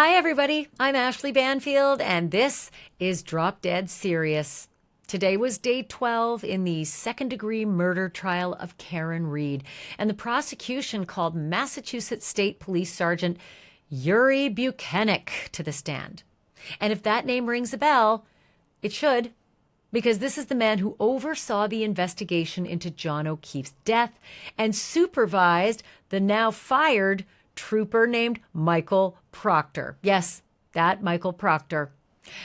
Hi, everybody. I'm Ashleigh Banfield, and this is Drop Dead Serious. Today was day 12 in the second-degree murder trial of Karen Read, and the prosecution called Massachusetts State Police Sergeant Yuri Bukhenik to the stand. And if that name rings a bell, it should, because this is the man who oversaw the investigation into John O'Keefe's death and supervised the now fired trooper named Michael Proctor. Yes, that Michael Proctor.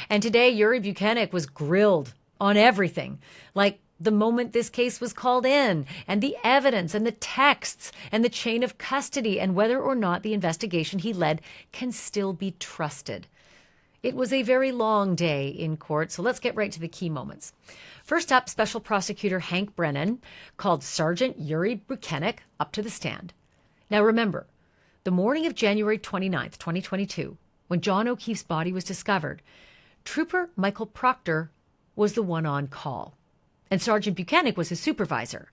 And today, Yuri Bukhenik was grilled on everything, like the moment this case was called in, and the evidence, and the texts, and the chain of custody, and whether or not the investigation he led can still be trusted. It was a very long day in court, so let's get right to the key moments. First up, Special Prosecutor Hank Brennan called Sergeant Yuri Bukhenik up to the stand. Now remember, the morning of January 29th, 2022, when John O'Keefe's body was discovered, Trooper Michael Proctor was the one on call, and Sergeant Bukhenik was his supervisor.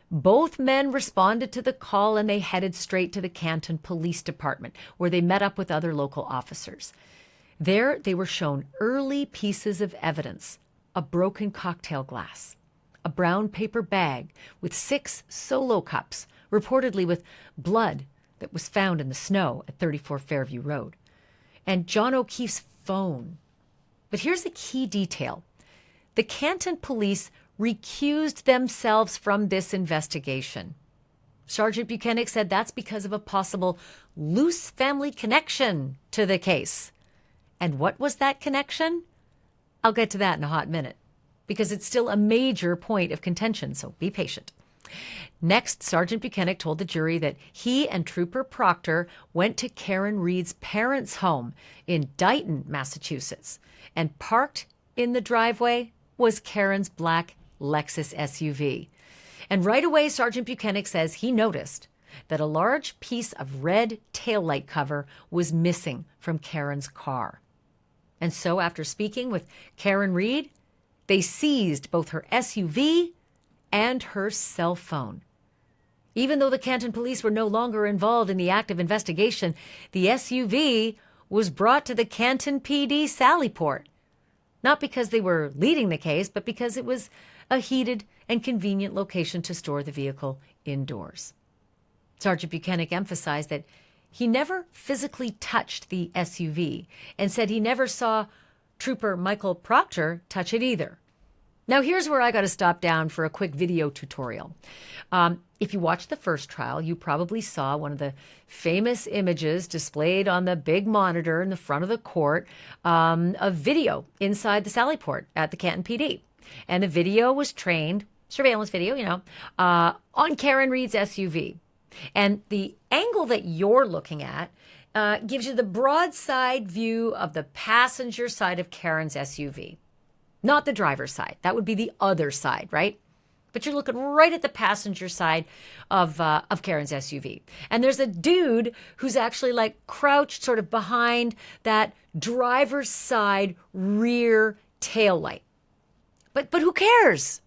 Both men responded to the call, and they headed straight to the Canton Police Department, where they met up with other local officers. There, they were shown early pieces of evidence: a broken cocktail glass, a brown paper bag with 6 solo cups, reportedly with blood that was found in the snow at 34 Fairview Road, and John O'Keefe's phone. But here's a key detail. The Canton police recused themselves from this investigation. Sergeant Bukhenik said that's because of a possible loose family connection to the case. And what was that connection? I'll get to that in a hot minute, because it's still a major point of contention, so be patient. Next, Sergeant Bukhenik told the jury that he and Trooper Proctor went to Karen Read's parents' home in Dighton, Massachusetts, and parked in the driveway was Karen's black Lexus SUV. And right away, Sergeant Bukhenik says he noticed that a large piece of red taillight cover was missing from Karen's car. And so after speaking with Karen Read, they seized both her SUV and her cell phone. Even though the Canton police were no longer involved in the active investigation, the SUV was brought to the Canton PD Sallyport. Not because they were leading the case, but because it was a heated and convenient location to store the vehicle indoors. Sergeant Bukhenik emphasized that he never physically touched the SUV and said he never saw Trooper Michael Proctor touch it either. Now, here's where I got to stop down for a quick video tutorial. If you watched the first trial, you probably saw one of the famous images displayed on the big monitor in the front of the court, of video inside the Sallyport at the Canton PD. And the video was trained, surveillance video, on Karen Read's SUV. And the angle that you're looking at gives you the broadside view of the passenger side of Karen's SUV. Not the driver's side. That would be the other side, right? But you're looking right at the passenger side of Karen's SUV. And there's a dude who's actually like crouched sort of behind that driver's side rear taillight. But who cares?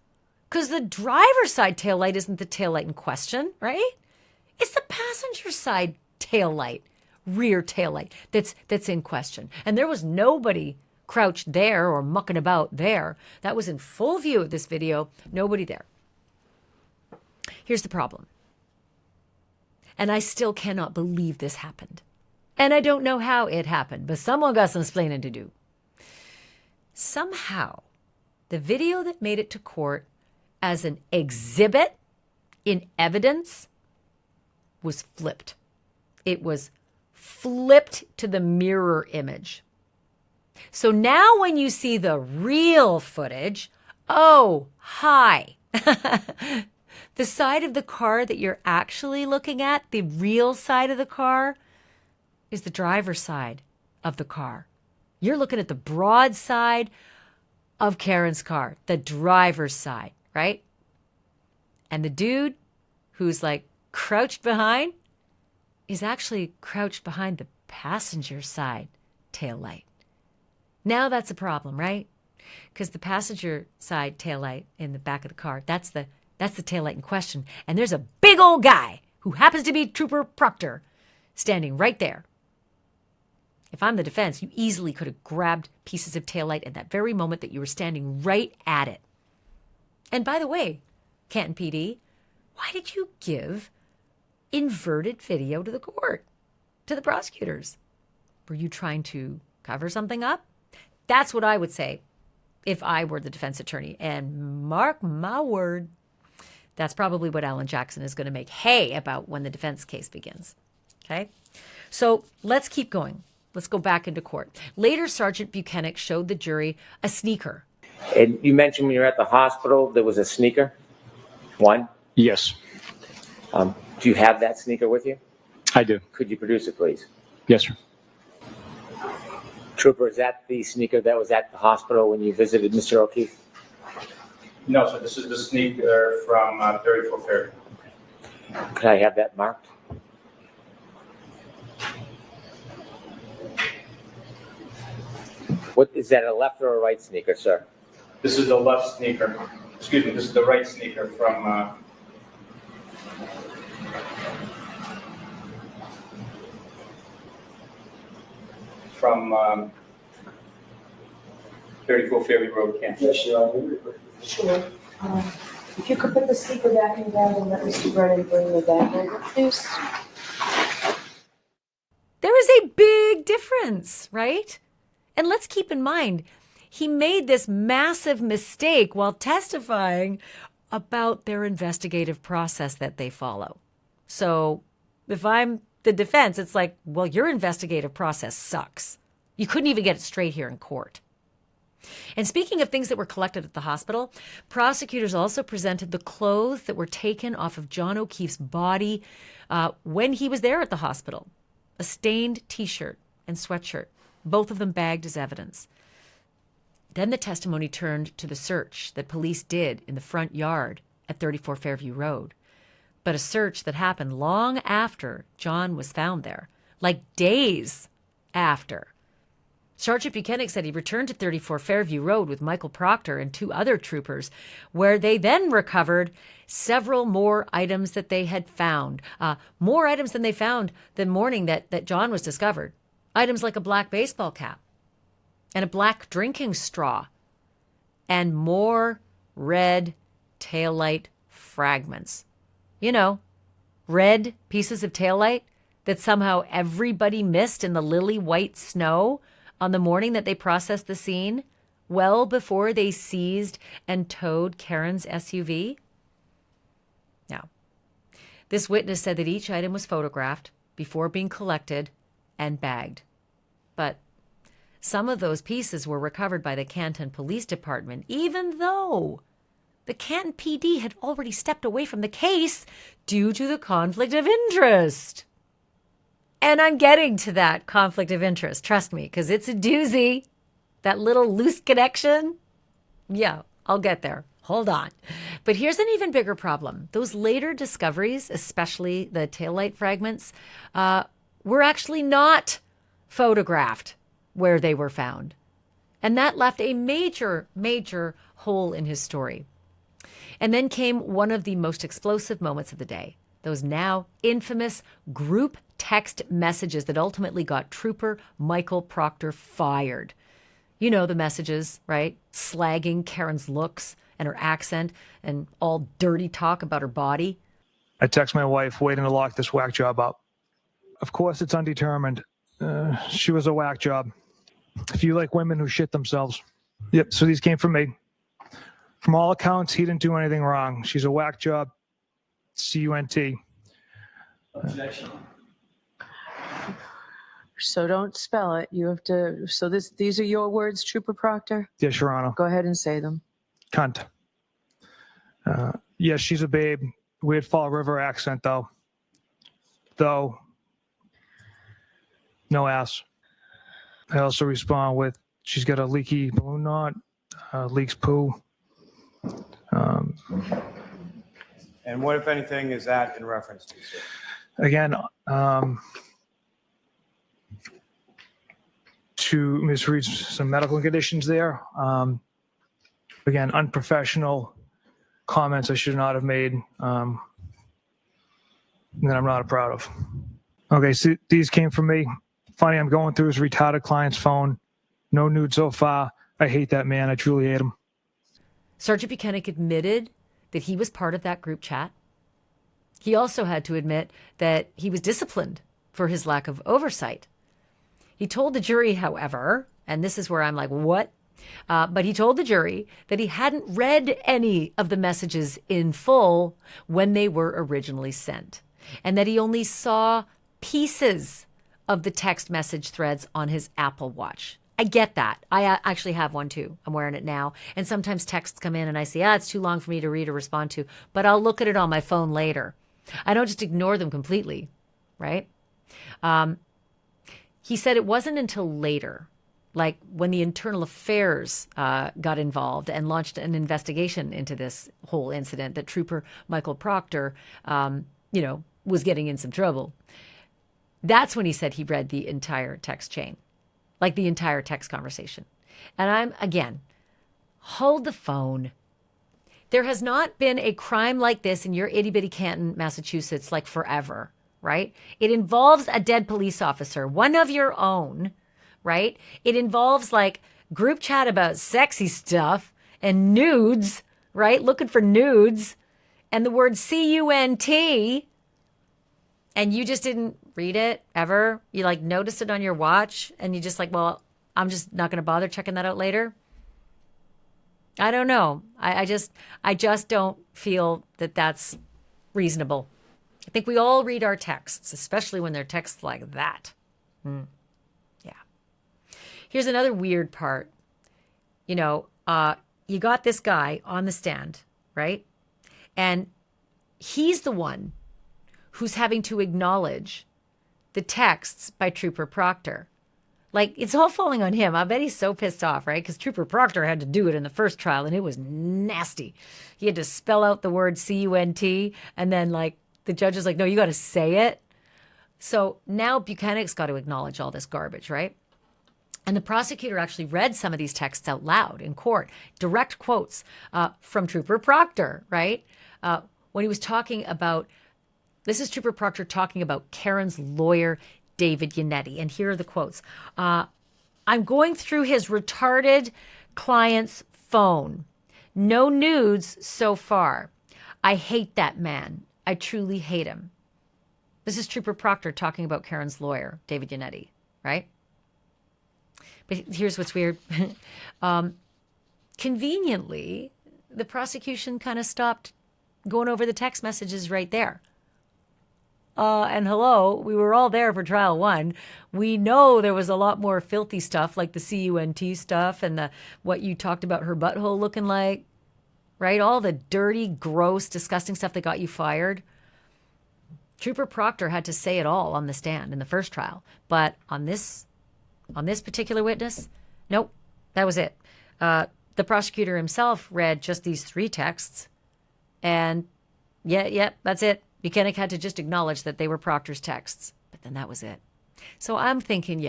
Because the driver's side taillight isn't the taillight in question, right? It's the passenger side taillight, rear taillight that's in question. And there was nobody crouched there or mucking about there. That was in full view of this video. Nobody there. Here's the problem. And I still cannot believe this happened. And I don't know how it happened, but someone got some explaining to do. Somehow, the video that made it to court as an exhibit in evidence was flipped. It was flipped to the mirror image. So now when you see the real footage, oh, hi. The side of the car that you're actually looking at, the real side of the car, is the driver's side of the car. You're looking at the broad side of Karen's car, the driver's side, right? And the dude who's like crouched behind is actually crouched behind the passenger side taillight. Now that's a problem, right? Because the passenger side taillight in the back of the car, that's the taillight in question. And there's a big old guy who happens to be Trooper Proctor standing right there. If I'm the defense, you easily could have grabbed pieces of taillight at that very moment that you were standing right at it. And by the way, Canton PD, why did you give inverted video to the court, to the prosecutors? Were you trying to cover something up? That's what I would say if I were the defense attorney. And mark my word, that's probably what Alan Jackson is going to make hay about when the defense case begins. Okay? So let's keep going. Let's go back into court. Later, Sergeant Bukhenik showed the jury a sneaker. And you mentioned when you were at the hospital, there was a sneaker? One? Yes. Do you have that sneaker with you? I do. Could you produce it, please? Yes, sir. Trooper, is that the sneaker that was at the hospital when you visited Mr. O'Keefe? No, sir. This is the sneaker from 34 Fairview. Could I have that marked? What is that, a left or a right sneaker, sir? This is the left sneaker. Excuse me. This is the right sneaker from 34 Fairview Road, Kansas. Yes, Your Honor. Sure. If you could put the speaker back in the bag and let Mr. Brennan bring the bag over, please. There is a big difference, right? And let's keep in mind, he made this massive mistake while testifying about their investigative process that they follow. So if I'm the defense, it's like, well, your investigative process sucks. You couldn't even get it straight here in court. And speaking of things that were collected at the hospital, prosecutors also presented the clothes that were taken off of John O'Keefe's body when he was there at the hospital. A stained T-shirt and sweatshirt, both of them bagged as evidence. Then the testimony turned to the search that police did in the front yard at 34 Fairview Road. But a search that happened long after John was found there, like days after. Sergeant Bukhenik said he returned to 34 Fairview Road with Michael Proctor and 2 other troopers, where they then recovered several more items that they had found. More items than they found the morning that John was discovered. Items like a black baseball cap and a black drinking straw and more red taillight fragments. You know, red pieces of taillight that somehow everybody missed in the lily white snow on the morning that they processed the scene, well before they seized and towed Karen's SUV? Now, this witness said that each item was photographed before being collected and bagged. But some of those pieces were recovered by the Canton Police Department, even though the Canton PD had already stepped away from the case due to the conflict of interest. And I'm getting to that conflict of interest, trust me, because it's a doozy. That little loose connection. Yeah, I'll get there. Hold on. But here's an even bigger problem. Those later discoveries, especially the taillight fragments, were actually not photographed where they were found. And that left a major, major hole in his story. And then came one of the most explosive moments of the day. Those now infamous group text messages that ultimately got Trooper Michael Proctor fired. You know the messages, right? Slagging Karen's looks and her accent and all dirty talk about her body. I text my wife waiting to lock this whack job up. Of course, it's undetermined. She was a whack job. If you like women who shit themselves. Yep, so these came from me. From all accounts, he didn't do anything wrong. She's a whack job. C-U-N-T. Objection. So don't spell it. You have to. So these are your words, Trooper Proctor? Yes, Your Honor. Go ahead and say them. Cunt. Yes, she's a babe. Weird Fall River accent, though. Though, no ass. I also respond with, she's got a leaky balloon knot, leaks poo. And what, if anything, is that in reference to, sir? Again, to misread some medical conditions there. Again, unprofessional comments I should not have made, that I'm not proud of. Okay, so these came from me. Funny, I'm going through his retarded client's phone. No nude so far. I hate that man. I truly hate him. Sergeant Bukhenik admitted that he was part of that group chat. He also had to admit that he was disciplined for his lack of oversight. He told the jury, however, and this is where I'm like, what? But he told the jury that he hadn't read any of the messages in full when they were originally sent, and that he only saw pieces of the text message threads on his Apple Watch. I get that. I actually have one too. I'm wearing it now. And sometimes texts come in and I say, it's too long for me to read or respond to, but I'll look at it on my phone later. I don't just ignore them completely, right? He said it wasn't until later, like when the internal affairs got involved and launched an investigation into this whole incident, that Trooper Michael Proctor, was getting in some trouble. That's when he said he read the entire text chain, like the entire text conversation. And I'm, again, hold the phone. There has not been a crime like this in your itty-bitty Canton, Massachusetts, like forever, right? It involves a dead police officer, one of your own, right? It involves like group chat about sexy stuff and nudes, right? Looking for nudes and the word C-U-N-T. And you just didn't read it ever. You like noticed it on your watch and you just like, well, I'm just not going to bother checking that out later. I don't know. I just don't feel that that's reasonable. I think we all read our texts, especially when they're texts like that. Yeah. Here's another weird part. You got this guy on the stand, right? And he's the one who's having to acknowledge the texts by Trooper Proctor. Like, it's all falling on him. I bet he's so pissed off, right? Because Trooper Proctor had to do it in the first trial, and it was nasty. He had to spell out the word C-U-N-T, and then, like, the judge is like, no, you got to say it. So now Bukhenik's got to acknowledge all this garbage, right? And the prosecutor actually read some of these texts out loud in court, direct quotes from Trooper Proctor, right? When he was talking about, this is Trooper Proctor talking about Karen's lawyer, David Yannetti. And here are the quotes. I'm going through his retarded client's phone. No nudes so far. I hate that man. I truly hate him. This is Trooper Proctor talking about Karen's lawyer, David Yannetti, right? But here's what's weird. Conveniently, the prosecution kind of stopped going over the text messages right there. And hello, we were all there for trial one. We know there was a lot more filthy stuff like the C-U-N-T stuff and what you talked about her butthole looking like, right? All the dirty, gross, disgusting stuff that got you fired. Trooper Proctor had to say it all on the stand in the first trial. But on this particular witness, nope, that was it. The prosecutor himself read just these 3 texts. And that's it. Bukhenik had to just acknowledge that they were Proctor's texts, but then that was it. So I'm thinking,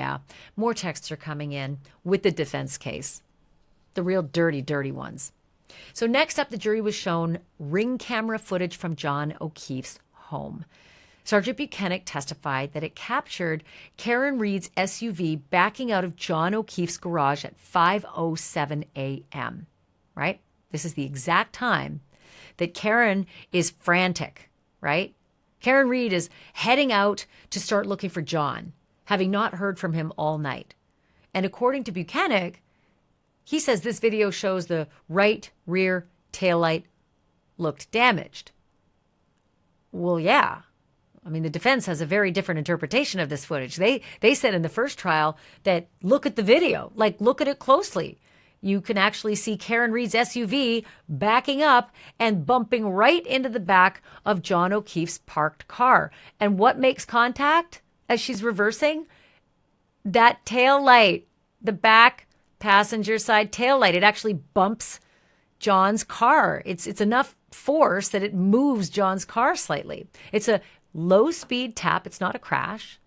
more texts are coming in with the defense case, the real dirty, dirty ones. So next up, the jury was shown ring camera footage from John O'Keefe's home. Sergeant Bukhenik testified that it captured Karen Reed's SUV backing out of John O'Keefe's garage at 5:07 a.m., right? This is the exact time that Karen is frantic. Right? Karen Reed is heading out to start looking for John, having not heard from him all night. And according to Bukhenik, he says this video shows the right rear taillight looked damaged. Well, yeah. I mean, the defense has a very different interpretation of this footage. They said in the first trial that look at the video, like look at it closely. You can actually see Karen Reed's SUV backing up and bumping right into the back of John O'Keefe's parked car. And what makes contact as she's reversing? That tail light, the back passenger side tail light. It actually bumps John's car. It's enough force that it moves John's car slightly. It's a low speed tap. It's not a crash.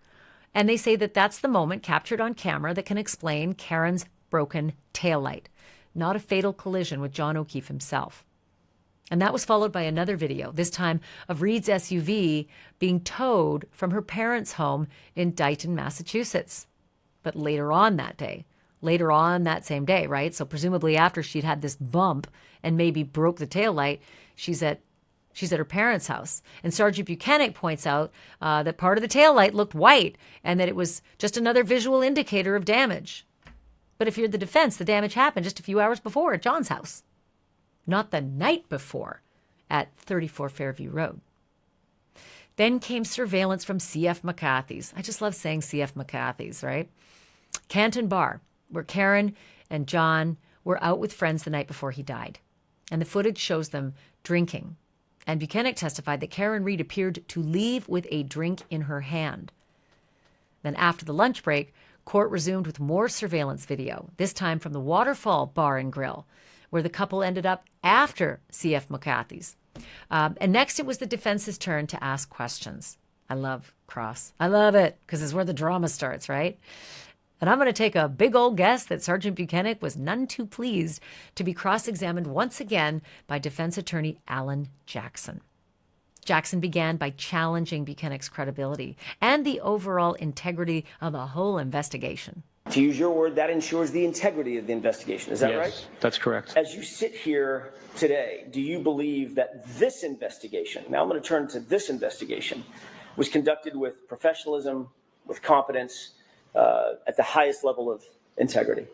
And they say that that's the moment captured on camera that can explain Karen's broken taillight, not a fatal collision with John O'Keefe himself. And that was followed by another video, this time of Reed's SUV being towed from her parents' home in Dighton, Massachusetts. but later on that day, later on that same day, right? So presumably after she'd had this bump and maybe broke the taillight, she's at her parents' house. And Sergeant Bukhenik points out that part of the taillight looked white and that it was just another visual indicator of damage. But if you're the defense, the damage happened just a few hours before at John's house, not the night before at 34 Fairview Road. Then came surveillance from C.F. McCarthy's. I just love saying C.F. McCarthy's, right? Canton Bar, where Karen and John were out with friends the night before he died. And the footage shows them drinking. And Bukhenik testified that Karen Reid appeared to leave with a drink in her hand. Then after the lunch break, court resumed with more surveillance video, this time from the Waterfall Bar and Grill, where the couple ended up after C.F. McCarthy's. And next it was the defense's turn to ask questions. I love cross. I love it because it's where the drama starts, right? And I'm going to take a big old guess that Sergeant Bukhenik was none too pleased to be cross-examined once again by defense attorney Alan Jackson. Jackson began by challenging Bukhenik's credibility and the overall integrity of the whole investigation. To use your word, that ensures the integrity of the investigation. Is that right? Yes, that's correct. As you sit here today, do you believe that this investigation, now I'm going to turn to this investigation, was conducted with professionalism, with competence, at the highest level of integrity?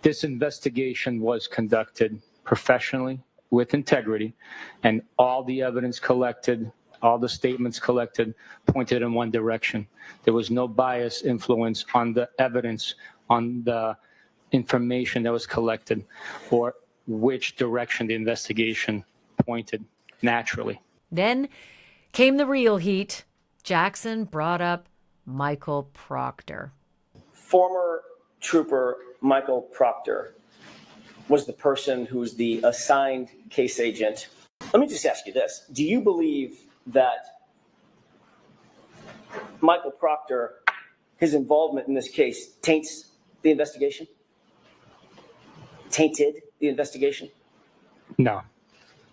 This investigation was conducted professionally, with integrity, and all the evidence collected, all the statements collected pointed in one direction. There was no bias influence on the evidence, on the information that was collected, or which direction the investigation pointed naturally. Then came the real heat. Jackson brought up Michael Proctor. Former Trooper Michael Proctor was the person who's the assigned case agent. Let me just ask you this. Do you believe that Michael Proctor, his involvement in this case, taints the investigation? Tainted the investigation? No.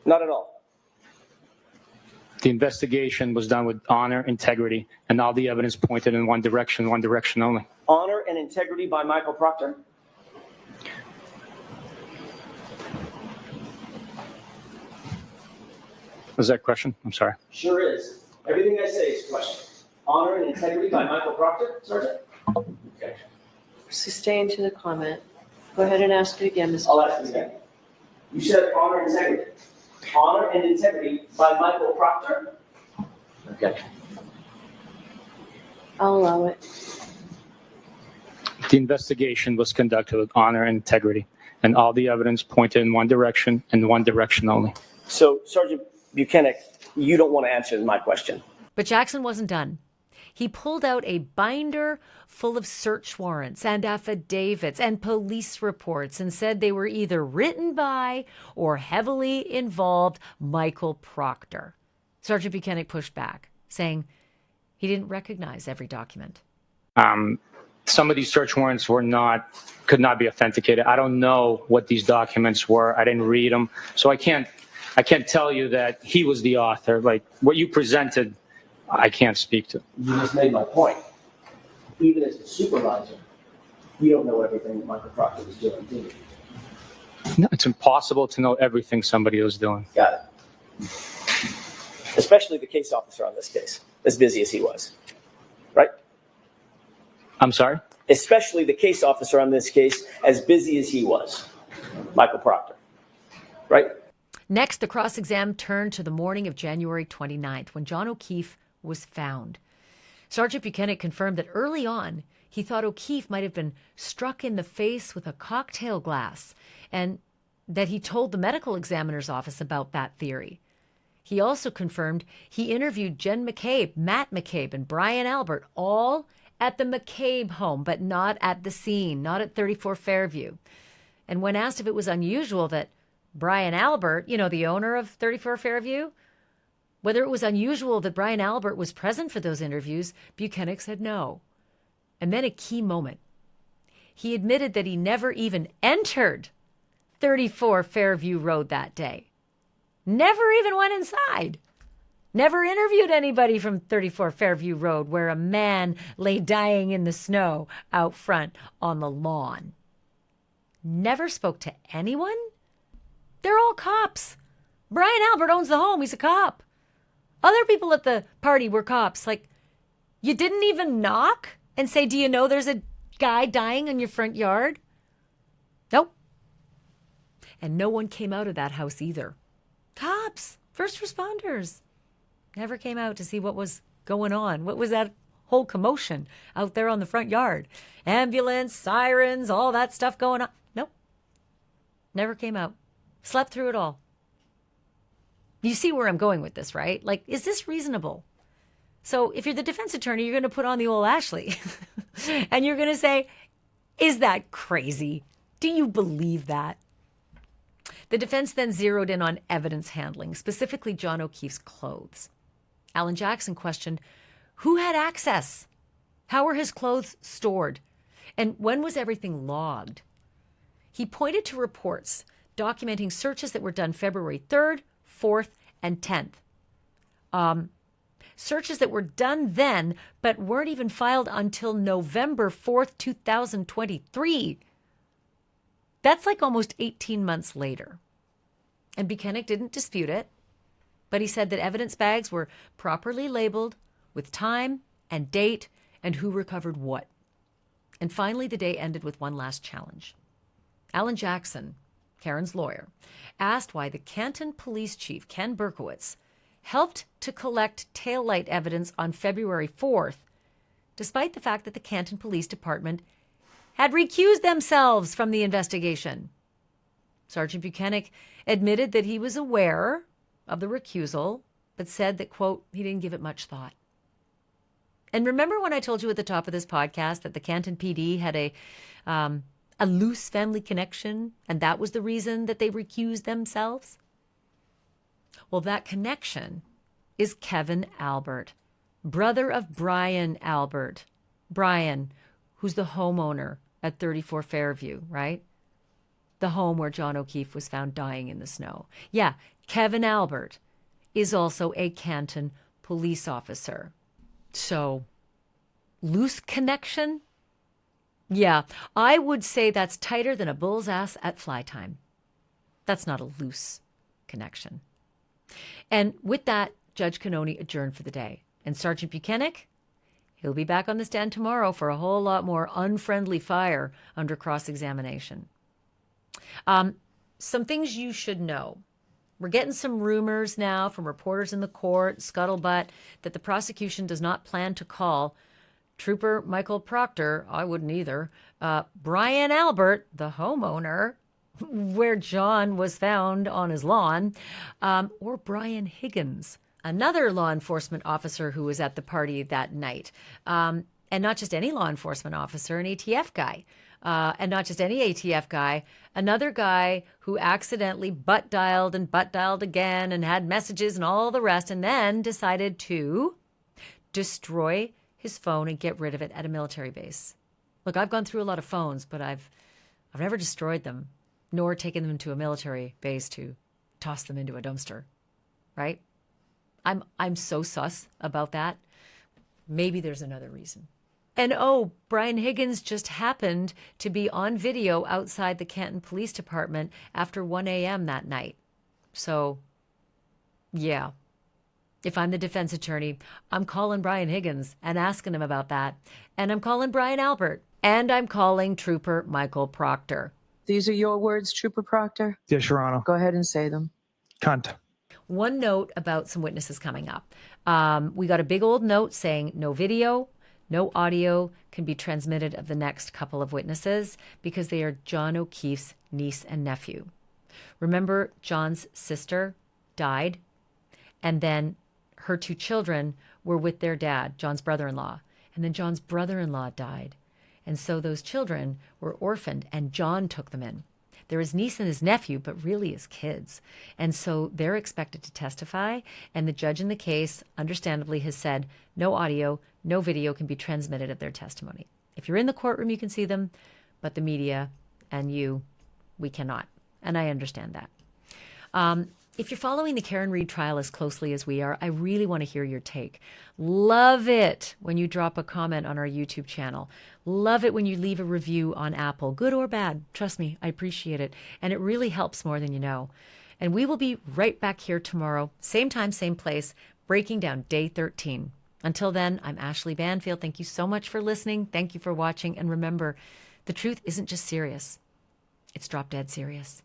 Not at all. The investigation was done with honor, integrity, and all the evidence pointed in one direction only. Honor and integrity by Michael Proctor? Was that a question? I'm sorry. Sure is. Everything I say is a question. Honor and integrity by Michael Proctor, Sergeant? Okay. Sustain to the comment. Go ahead and ask it again, Mr. I'll ask it again. You said honor and integrity. Honor and integrity by Michael Proctor? Okay. I'll allow it. The investigation was conducted with honor and integrity, and all the evidence pointed in one direction and one direction only. So, Sergeant Bukhenik, you don't want to answer my question. But Jackson wasn't done. He pulled out a binder full of search warrants and affidavits and police reports and said they were either written by or heavily involved Michael Proctor. Sergeant Bukhenik pushed back, saying he didn't recognize every document. Some of these search warrants could not be authenticated. I don't know what these documents were. I didn't read them. So I can't tell you that he was the author. Like what you presented, I can't speak to. You just made my point. Even as a supervisor, you don't know everything that Michael Proctor was doing, do you? No, it's impossible to know everything somebody was doing. Got it. Especially the case officer on this case, as busy as he was, right? I'm sorry? Especially the case officer on this case, as busy as he was, Michael Proctor, right? Next, the cross-exam turned to the morning of January 29th, when John O'Keefe was found. Sergeant Bukhenik confirmed that early on, he thought O'Keefe might have been struck in the face with a cocktail glass, and that he told the medical examiner's office about that theory. He also confirmed he interviewed Jen McCabe, Matt McCabe, and Brian Albert, all at the McCabe home, but not at the scene, not at 34 Fairview. And when asked if it was unusual that Brian Albert, the owner of 34 Fairview, whether it was unusual that Brian Albert was present for those interviews, Bukhenik said no. And then a key moment. He admitted that he never even entered 34 Fairview Road that day. Never even went inside. Never interviewed anybody from 34 Fairview Road where a man lay dying in the snow out front on the lawn. Never spoke to anyone? They're all cops. Brian Albert owns the home. He's a cop. Other people at the party were cops. Like, you didn't even knock and say, do you know there's a guy dying in your front yard? Nope. And no one came out of that house either. Cops, first responders, never came out to see what was going on. What was that whole commotion out there on the front yard? Ambulance, sirens, all that stuff going on. Nope. Never came out. Slept through it all. You see where I'm going with this, right? Like, is this reasonable? So if you're the defense attorney, you're going to put on the old Ashleigh and you're going to say, is that crazy? Do you believe that? The defense then zeroed in on evidence handling, specifically John O'Keefe's clothes. Alan Jackson questioned, who had access? How were his clothes stored? And when was everything logged? He pointed to reports documenting searches that were done February 3rd, 4th, and 10th. Searches that were done then, but weren't even filed until November 4th, 2023. That's like almost 18 months later. And Bukhenik didn't dispute it, but he said that evidence bags were properly labeled with time and date and who recovered what. And finally, the day ended with one last challenge. Alan Jackson, Karen's lawyer, asked why the Canton Police Chief, Ken Berkowitz, helped to collect taillight evidence on February 4th, despite the fact that the Canton Police Department had recused themselves from the investigation. Sergeant Bukhenik admitted that he was aware of the recusal, but said that, quote, he didn't give it much thought. And remember when I told you at the top of this podcast that the Canton PD had a loose family connection, and that was the reason that they recused themselves? Well, that connection is Kevin Albert, brother of Brian Albert. Brian, who's the homeowner at 34 Fairview, right? The home where John O'Keefe was found dying in the snow. Yeah, Kevin Albert is also a Canton police officer. So, loose connection? Yeah, I would say that's tighter than a bull's ass at fly time. That's not a loose connection. And with that, Judge Cannoni adjourned for the day. And Sergeant Bukhenik, he'll be back on the stand tomorrow for a whole lot more unfriendly fire under cross-examination. Some things you should know. We're getting some rumors now from reporters in the court, scuttlebutt, that the prosecution does not plan to call Trooper Michael Proctor, I wouldn't either, Brian Albert, the homeowner, where John was found on his lawn, or Brian Higgins, another law enforcement officer who was at the party that night. And not just any law enforcement officer, an ATF guy. And not just any ATF guy, another guy who accidentally butt dialed again and had messages and all the rest, and then decided to destroy his phone and get rid of it at a military base. Look, I've gone through a lot of phones, but I've never destroyed them, nor taken them to a military base to toss them into a dumpster, right? I'm so sus about that. Maybe there's another reason. And oh, Brian Higgins just happened to be on video outside the Canton Police Department after 1 a.m. that night. So, yeah. If I'm the defense attorney, I'm calling Brian Higgins and asking him about that. And I'm calling Brian Albert. And I'm calling Trooper Michael Proctor. These are your words, Trooper Proctor? Yes, Your Honor. Go ahead and say them. Cunt. One note about some witnesses coming up. We got a big old note saying no video, no audio can be transmitted of the next couple of witnesses because they are John O'Keefe's niece and nephew. Remember, John's sister died, and then her two children were with their dad, John's brother-in-law. And then John's brother-in-law died. And so those children were orphaned, and John took them in. They're his niece and his nephew, but really his kids. And so they're expected to testify, and the judge in the case, understandably, has said no audio, no video can be transmitted of their testimony. If you're in the courtroom, you can see them, but the media and you, we cannot. And I understand that. If you're following the Karen Read trial as closely as we are, I really want to hear your take. Love it when you drop a comment on our YouTube channel. Love it when you leave a review on Apple, good or bad. Trust me, I appreciate it. And it really helps more than you know. And we will be right back here tomorrow, same time, same place, breaking down day 13. Until then, I'm Ashleigh Banfield. Thank you so much for listening. Thank you for watching. And remember, the truth isn't just serious. It's drop dead serious.